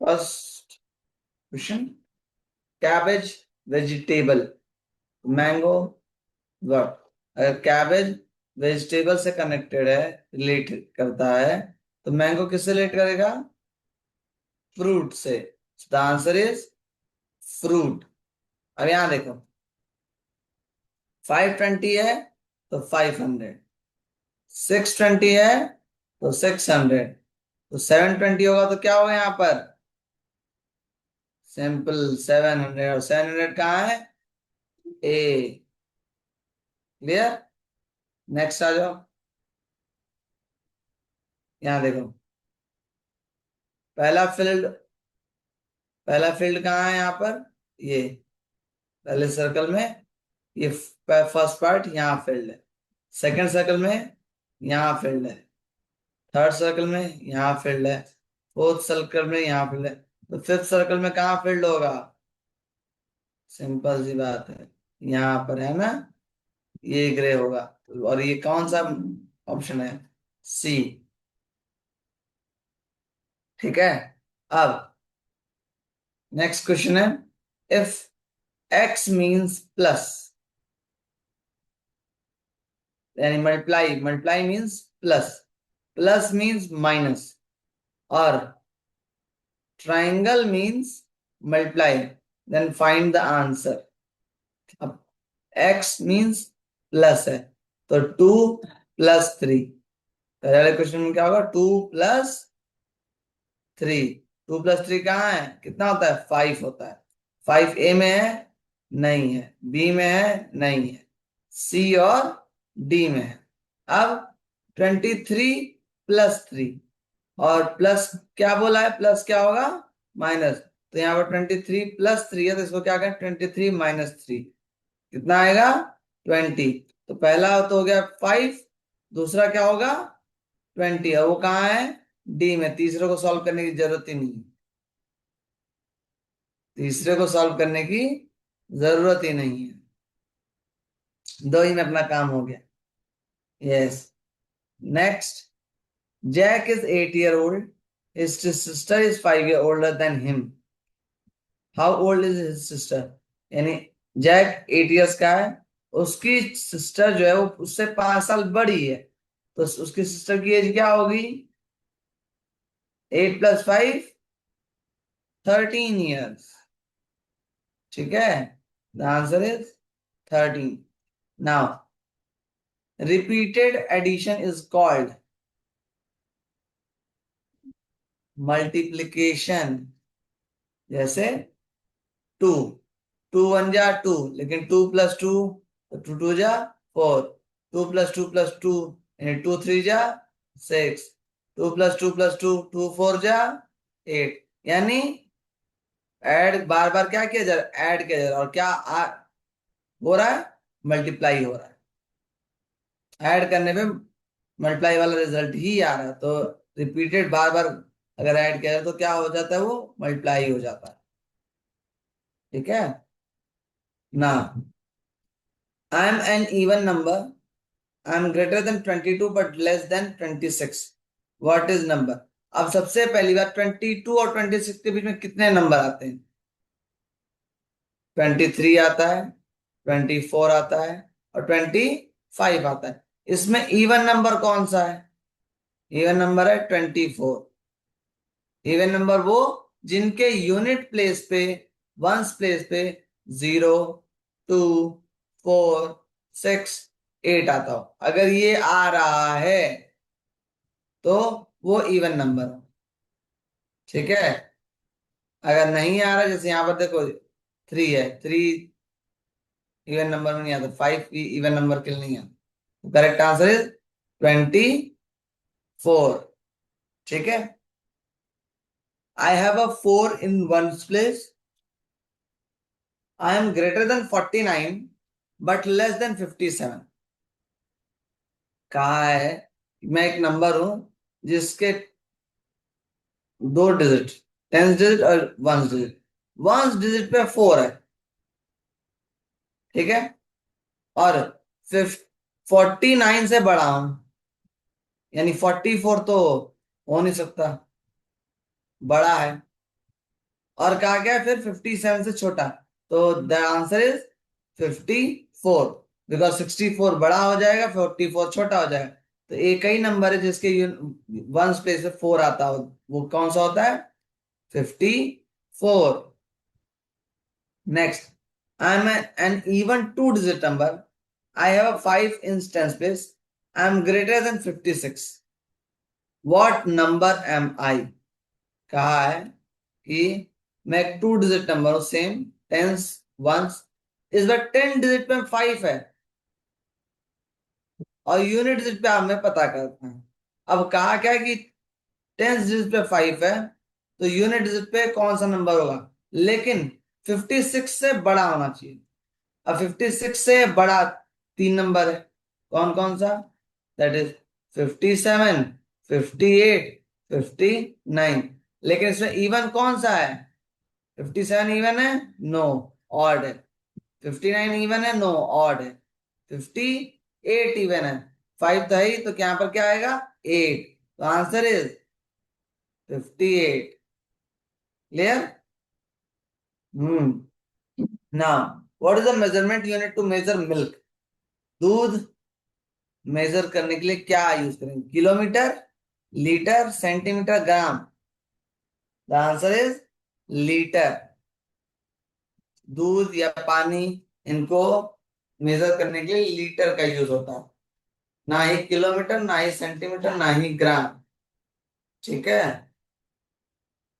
First question, cabbage vegetable, mango word. अगर cabbage vegetable से connected है, रिलेट करता है, तो मैंगो किससे रिलेट करेगा? फ्रूट से। The answer is fruit. अब यहां देखो, 520 है तो 500, 620 है तो 600, तो 720 होगा तो क्या होगा यहां पर? सिंपल 700, और 700 कहाँ है? ए। क्लियर? नेक्स्ट आ जाओ। यहां देखो, पहला फील्ड, पहला फील्ड कहाँ है यहाँ पर? ये पहले सर्कल में, ये फर्स्ट पार्ट यहाँ फील्ड है, सेकंड सर्कल में यहाँ फील्ड है, थर्ड सर्कल में यहाँ फील्ड है, फोर्थ सर्कल में यहाँ फील्ड है, तो फिफ्थ सर्कल में कहाँ फील्ड होगा? सिंपल सी बात है, यहाँ पर है ना, ये ग्रे होगा। और ये कौन सा ऑप्शन है? सी। ठीक है। अब नेक्स्ट क्वेश्चन है, इफ एक्स मीन्स प्लस, यानी multiply, multiply means plus, plus means minus, और triangle means multiply, then find the answer. अब एक्स मीन्स प्लस है, तो 2 + 3, पहले क्वेश्चन में क्या होगा? 2 + 3, 2 + 3 कहाँ है? कितना होता है? 5 होता है। 5 ए में है? नहीं है। बी में है? नहीं है। सी और डी में है। अब 23 + 3, और प्लस क्या बोला है? प्लस क्या होगा? माइनस। तो यहाँ पर 23 + 3 है, तो इसको क्या करें? 23 - 3, कितना आएगा? 20। तो पहला तो हो गया 5, दूसरा क्या होगा? 20, और वो कहाँ है? डी में। तीसरे को सॉल्व करने की जरूरत ही नहीं, तीसरे को सॉल्व करने की जरूरत ही नहीं है, दो ही में अपना काम हो गया। Yes. Next, Jack is 8 year old, his sister is 5 year older than him. How old is his sister? यानी जैक 8 years का है, उसकी सिस्टर जो है वो उससे 5 साल बड़ी है, तो उसकी सिस्टर की एज क्या होगी? 8 + 5, 13 years। ठीक है, the answer is 13। Now, repeated addition is called multiplication. जैसे 2, 2 × 1 = 2, लेकिन 2 + 2, तो 2 × 2 = 4, 2 + 2 + 2, यानी 2 × 3 = 6, 2 + 2 + 2, 2 × 4 = 8, यानी ऐड बार बार क्या किया जा रहा है? ऐड किया जा रहा है, और क्या हो रहा है? मल्टीप्लाई हो रहा है। ऐड करने पे मल्टीप्लाई वाला रिजल्ट ही आ रहा है, तो रिपीटेड बार बार अगर ऐड किया जाए तो क्या हो जाता है? वो मल्टीप्लाई हो जाता है। ठीक है ना? I am an even number, I am greater than 22 but less than 26, what is number? अब सबसे पहली बात, 22 और 26 के बीच में कितने नंबर आते हैं? 23 आता है, 24 आता है, और 25 आता है। इसमें इवन नंबर कौन सा है? इवन नंबर है 24। इवन नंबर वो जिनके यूनिट प्लेस पे, वंस प्लेस पे 0, 2, 4, 6, 8 आता हो। अगर ये आ रहा है तो वो इवन नंबर हो। ठीक है। अगर नहीं आ रहा, जैसे यहां पर देखो 3 है, 3 इवन नंबर में नहीं आता, 5 भी इवन नंबर के लिए नहीं आता। Correct answer is 24। ठीक है। आई have a 4 in ones place, I am greater then 49 but less then 57। कहा है मैं एक नंबर हूं जिसके 2 डिजिट, 10th डिजिट और वंस डिजिट, वंस डिजिट पे 4 है। ठीक है। और 49 से बड़ा हूं, यानी 44 तो हो नहीं सकता, बड़ा है। और कहा गया फिर 57 से छोटा, तो द आंसर इज 54, बिकॉज 64 बड़ा हो जाएगा, 44 छोटा हो जाएगा। तो एक ही नंबर है जिसके वंस प्लेस पे 4 आता हो, वो कौन सा होता है? 54। Next, I am an even two digit number, I have a 5 instance place, I am greater than 56, what number am I? कहा है कि मैं एक 2 डिजिट नंबर हूं, सेम टेंस वंस, इस बार 10 डिजिट पे 5 है और यूनिट डिजिट पे हमें पता करना है। अब कहा क्या है कि 10 डिजिट पे 5 है, तो यूनिट डिजिट पे कौन सा नंबर होगा, लेकिन 56 से बड़ा होना चाहिए। अब 56 से बड़ा 3 नंबर है, कौन कौन सा? That is 57, 58, 59। लेकिन इसमें इवन कौन सा है? 57 इवन है? नो, ऑड है। 59 इवन है? नो, ऑड है। 58 इवन है, 5 तो है ही, तो यहाँ पर क्या आएगा? 8। तो answer is 58। Clear? Now, what is the measurement unit to measure milk? दूध मेजर करने के लिए क्या यूज करेंगे? Kilometre, litre, centimetre, gram? The answer is litre. दूध या पानी, इनको मेजर करने के लिए लीटर का यूज होता है, ना ही किलोमीटर, ना ही सेंटीमीटर, ना ही ग्राम। ठीक है।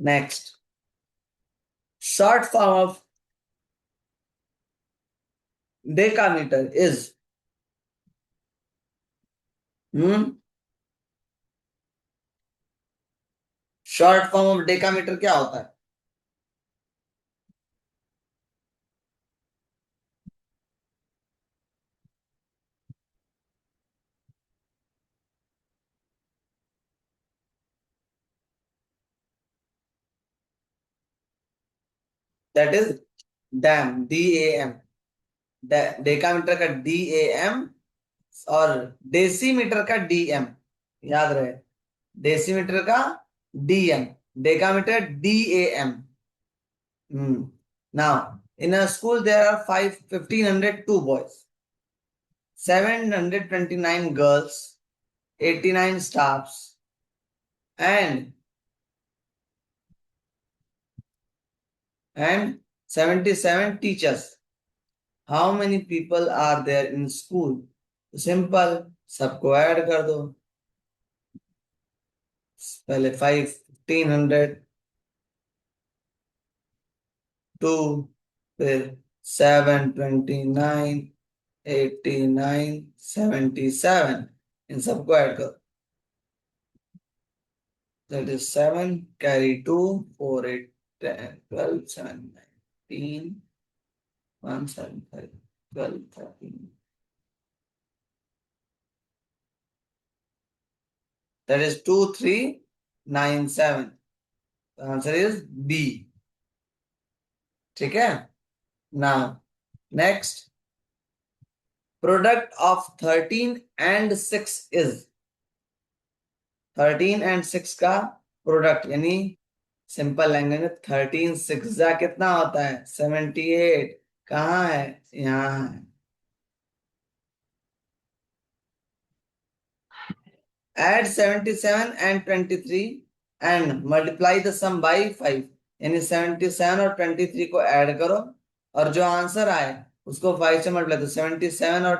Next, short form of decameter is, hmm short form of decameter क्या होता है? That is dam, DAM। Decameter का DAM और डेसीमीटर का DM, याद रहे, डेसीमीटर का DM, decameter DAM। Now, in a school there are 1502 boys, 729 girls, 89 staffs, and 77 teachers. How many people are there in school? Simple, सबको add कर दो। पहले 1500, 2, फिर 729, 89, 77, इन सबको ऐड करो। That is 7 carry 2, 4, 8, 10, 12, 7, 19, 1, 7, 5, 12, 13, that is 2397। The answer is B। ठीक है। Now, next, product of 13 and 6 is, 13 and 6 का प्रोडक्ट, यानी सिंपल लैंग्वेज में 13 6 जा कितना होता है? 78। कहाँ है? यहाँ है। Add 77 and 23 and multiply the sum by 5, यानी 77 और 23 को ऐड करो और जो आंसर आए उसको 5 से मल्टीप्लाई। तो 77 और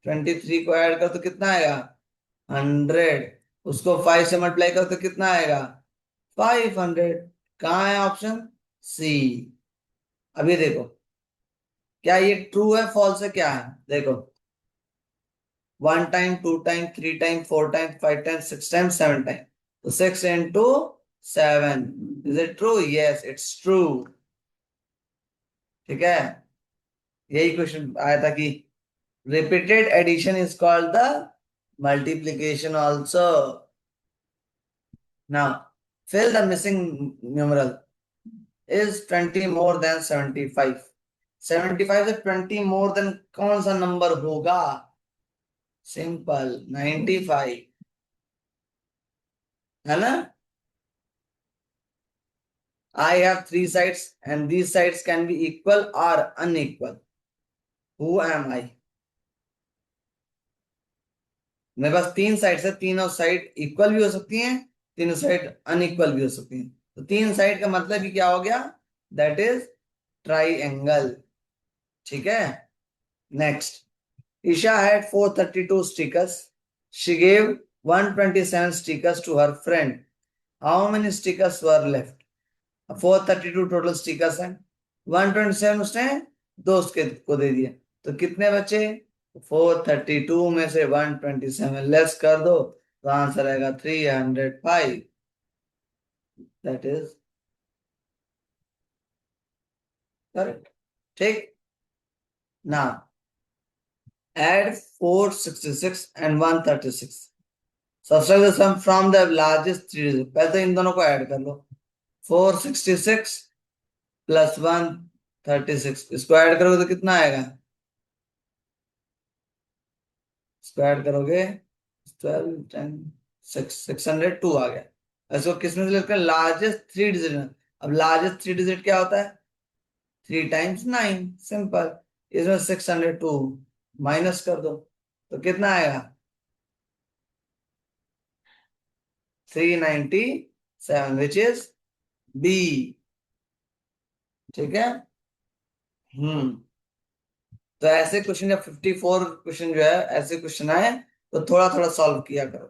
23 को ऐड करो तो कितना आएगा? 100। उसको 5 से मल्टीप्लाई करो तो कितना आएगा? 500। कहाँ है ऑप्शन? सी। अभी देखो, क्या ये ट्रू है, फॉल्स है, क्या है? देखो, 1 time, 2 time, 3 time, 4 time, 5 time, 6 time, 7 time, तो 6 into 7, is it true? Yes, it's true. ठीक है। यही क्वेश्चन आया था कि repeated addition is called the multiplication also. Now, fill the missing numeral, is 20 more than 75? 75 से 20 मोर देन कौन सा नंबर होगा? सिंपल, 95, है ना? I have three sides and these sides can be equal or unequal. Who am I? मेरे पास तीन side है, तीनों साइड इक्वल भी हो सकती हैं, तीनों साइड अनइक्वल भी हो सकती हैं। तो तीन साइड का मतलब ही क्या हो गया? That is triangle. ठीक है। Next, Isha had 432 stickers, she gave 127 stickers to her friend, how many stickers were left? 432 total stickers हैं, 127 उसने दोस्त के को दे दिए, तो कितने बचे? 432 में से 127 लेस कर दो तो आंसर आएगा 305। That is correct. ठीक। ना, add 466 and 136, subtract the sum from the largest three digit. पहले तो इन दोनों को ऐड कर लो, 466 प्लस 136, इसको ऐड करोगे तो कितना आएगा? इसको ऐड करोगे 12 10 602 आ गया। इसको किसमें से लेकर? लार्जेस्ट थ्री डिजिट में। अब लार्जेस्ट थ्री डिजिट क्या होता है? 3 टाइम्स 9, सिंपल। इसमें 602 माइनस कर दो तो कितना आएगा? 397, विच इज बी। ठीक है। हम्म। तो ऐसे क्वेश्चन, जब 54 क्वेश्चन जो है ऐसे क्वेश्चन आए तो थोड़ा थोड़ा सॉल्व किया करो,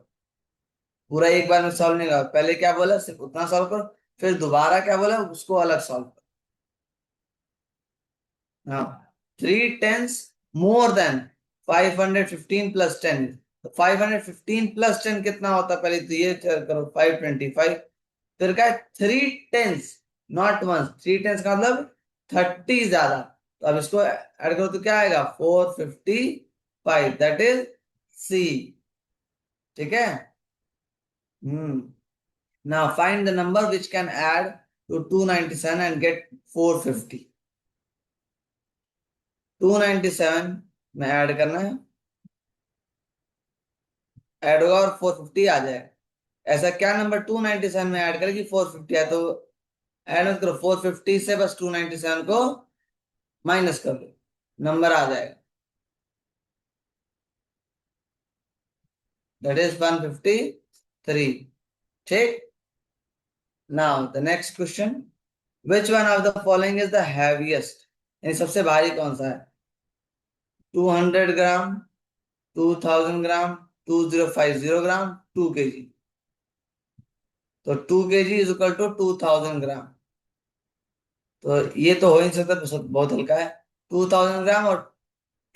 पूरा एक बार में सॉल्व नहीं करो। पहले क्या बोला, सिर्फ उतना सॉल्व करो, फिर दोबारा क्या बोला उसको अलग सॉल्व करो। हाँ, 3 tens more than 515 plus 10, 515 plus 10 कितना होता है? पहले तो ये करो, 525। फिर क्या है? 3 टेंस, नॉट वन, 3 टेंस का मतलब 30 ज्यादा। तो अब इसको ऐड करो तो क्या आएगा? 455, दैट इज सी। ठीक है। Now find the number which can add to 297 and get 450। 297 में ऐड करना है, ऐड होगा और 450 आ जाएगा। ऐसा क्या नंबर 297 में ऐड करेगी 450 है? तो ऐड मत करो, 450 से बस 297 को माइनस कर दो, नंबर आ जाएगा, दैट इज 153। ठीक। Now the next question, which one of the following is the heaviest? यानी सबसे भारी कौन सा है? 200 ग्राम, 2000 ग्राम, 2050 ग्राम, 2 kg। तो 2 kg इज इक्वल टू 2000 ग्राम। तो ये तो हो ही नहीं सकता, बहुत हल्का है। 2000 ग्राम और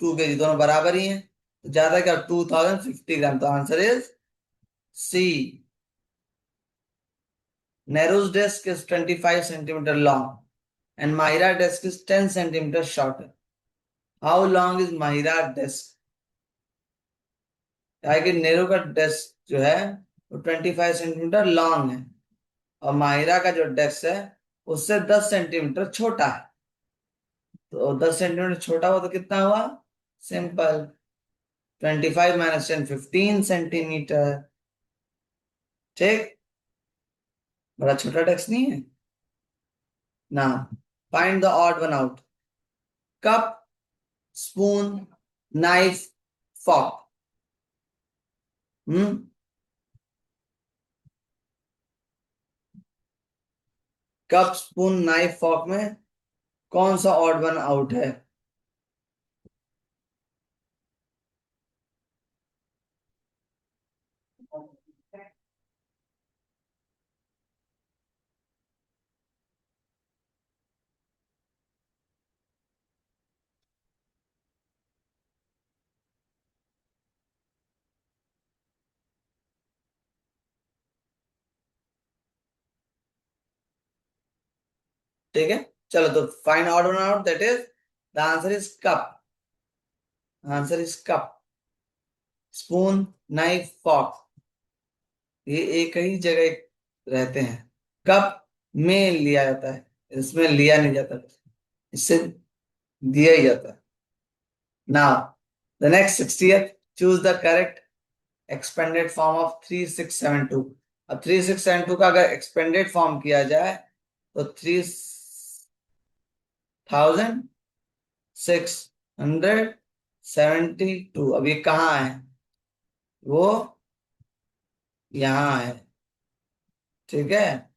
2 kg दोनों बराबर ही हैं, तो ज्यादा क्या? 2050 ग्राम। तो आंसर इज सी। नेरोज disc is 25 centimetre long and Mahira disc is 10 centimetre shorter, how long is Mahira disc? क्या है कि नेहरू का डिस्क जो है वो 25 सेंटीमीटर लॉन्ग है और माहिरा का जो डिस्क है उससे 10 सेंटीमीटर छोटा है। तो 10 सेंटीमीटर छोटा हुआ तो कितना हुआ? Simple, 25 - 10, 15 centimetre. ठीक। बड़ा छोटा टेक्स्ट नहीं है ना। Find the odd one out, cup, spoon, knife, fork. Hmm. Cup, spoon, knife, fork में कौन सा ऑड वन आउट है? ठीक है, चलो तो find odd one out, that is the answer is cup. Answer is cup. Spoon, knife, fork ये एक ही जगह रहते हैं। कप में लिया जाता है, इसमें लिया नहीं जाता, इससे दिया ही जाता है। Now the next 60th, choose the correct expanded form of 3672। अब 3672 का अगर एक्सपेंडेड फॉर्म किया जाए तो 3672। अब ये कहाँ है? वो यहाँ है। ठीक है।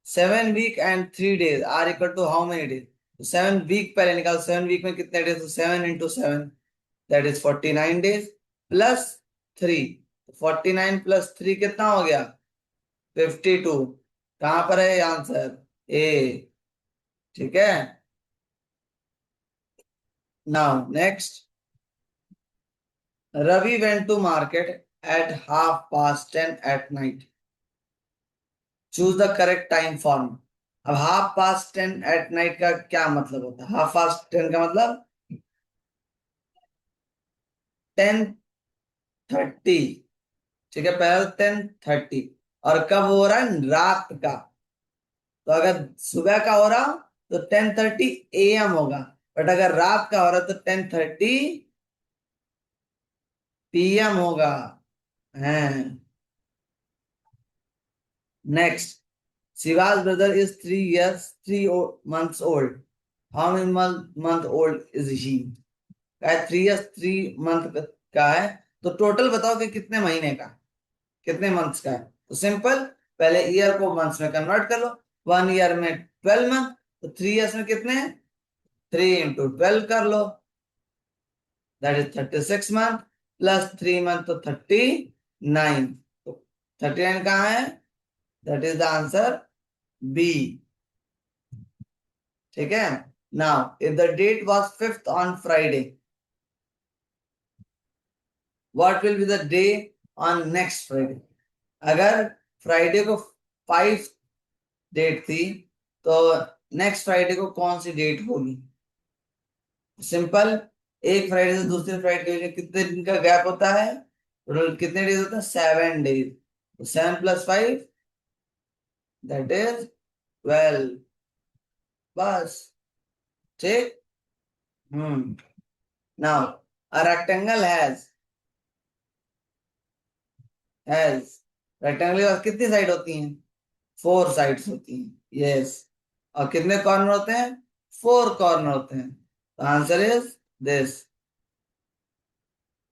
7 week and 3 days are equal to how many days? 7 week पहले निकाल, 7 वीक में कितने डेज? तो 7 × 7, दैट इज 49 डेज, प्लस 3। 49 + 3 कितना हो गया? 52। कहां पर है आंसर? ए। ठीक है। Now next, Ravi went to market at 10:30 choose the correct time form. अब 10:30 का क्या मतलब होता है? 10:30 का मतलब 10:30। ठीक है, पहले 10:30। और कब हो रहा है? रात का। तो अगर सुबह का हो रहा तो 10:30 AM होगा, बट अगर रात का हो रहा तो 10:30 PM होगा। है। Next, Shiva's brother is 3 years 3 months old। How many month old is he? का है 3 years 3 month का है। तो टोटल बताओ कि कितने महीने का, कितने मंथ्स का है? तो सिंपल, पहले ईयर को मंथ्स में कन्वर्ट कर लो। 1 ईयर में 12 मंथ, तो 3 years में कितने? 3 × 12 कर लो, that is 36 month, plus 3 month तो 39। तो 39 कहाँ है? That is the answer, B. ठीक है। Now if the date was 5th on Friday, what will be the day on next Friday? अगर फ्राइडे को 5 डेट थी, तो नेक्स्ट फ्राइडे को कौन सी डेट होगी? सिंपल, एक फ्राइडे से दूसरे फ्राइडे के बीच कितने दिन का गैप होता है? टोटल कितने डेज होते हैं? 7 डेज। तो 7 + 5, दैट इज 12। बस। ठीक। Now a rectangle has rectangle के पास कितनी साइड होती हैं? 4 साइड्स होती हैं। यस। और कितने कॉर्नर होते हैं? 4 कॉर्नर होते हैं। तो आंसर इज दिस।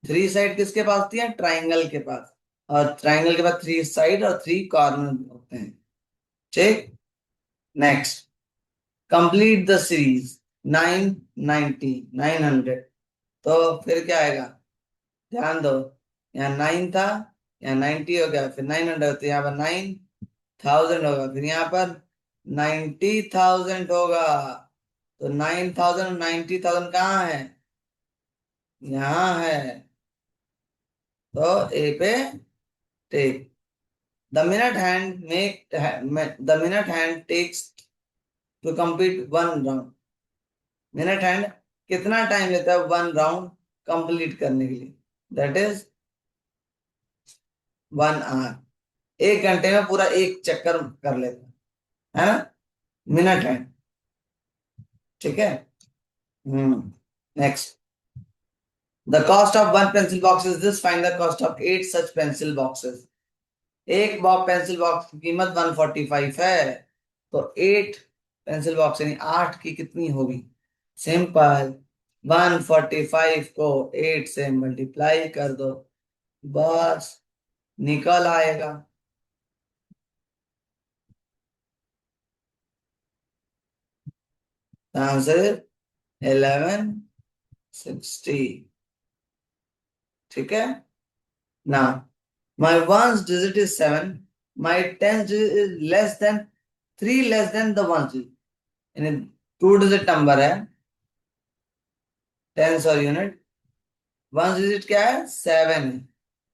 3 साइड किसके पास होती है? ट्राइंगल के पास। और ट्राइंगल के पास 3 साइड और 3 कॉर्नर होते हैं। ठीक। Next, complete the series 990 900। तो फिर क्या आएगा? ध्यान दो, यहाँ 9 था, यहाँ 90 हो गया, फिर 900, तो यहाँ पर 9,000 होगा, फिर यहाँ पर 90,000 होगा। तो 9,000 और 90,000 कहाँ है? यहाँ है। तो ए पे टेक। The minute hand takes to complete 1 round. Minute hand कितना टाइम लेता है 1 राउंड कंप्लीट करने के लिए? That is 1 our. 1 घंटे में पूरा एक चक्कर कर लेता है ना? Minute hand. ठीक है। Next, the cost of 1 pencil box is this, find the cost of 8 such pencil boxes. एक बॉक्स पेंसिल बॉक्स की कीमत 145 है, तो 8 पेंसिल बॉक्स यानी 8 की कितनी होगी? सिंपल, 145 को 8 से मल्टीप्लाई कर दो, बस निकल आएगा। आंसर 1160। ठीक है। ना, my ones digit is 7, my tenth digit is less than 3 less than the ones digit, यानी 2 डिजिट नंबर है, टेंस और यूनिट। वंस डिजिट क्या है? 7 है।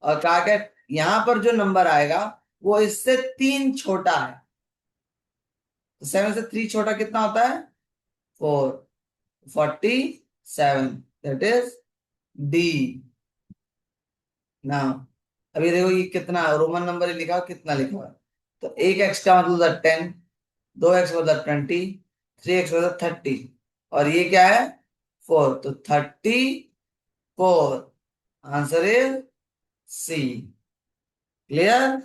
और कहा क्या, यहां पर जो नंबर आएगा वो इससे 3 छोटा है। तो 7 से 3 छोटा कितना होता है? 4। 47, दैट इज डी। ना, अभी देखो ये कितना रोमन नंबर लिखा हुआ, कितना लिखा हुआ है? तो 1x का मतलब 10, 2x मतलब 20, 3x मतलब 30, और ये क्या है? 4, तो 34। Answer is C. क्लियर?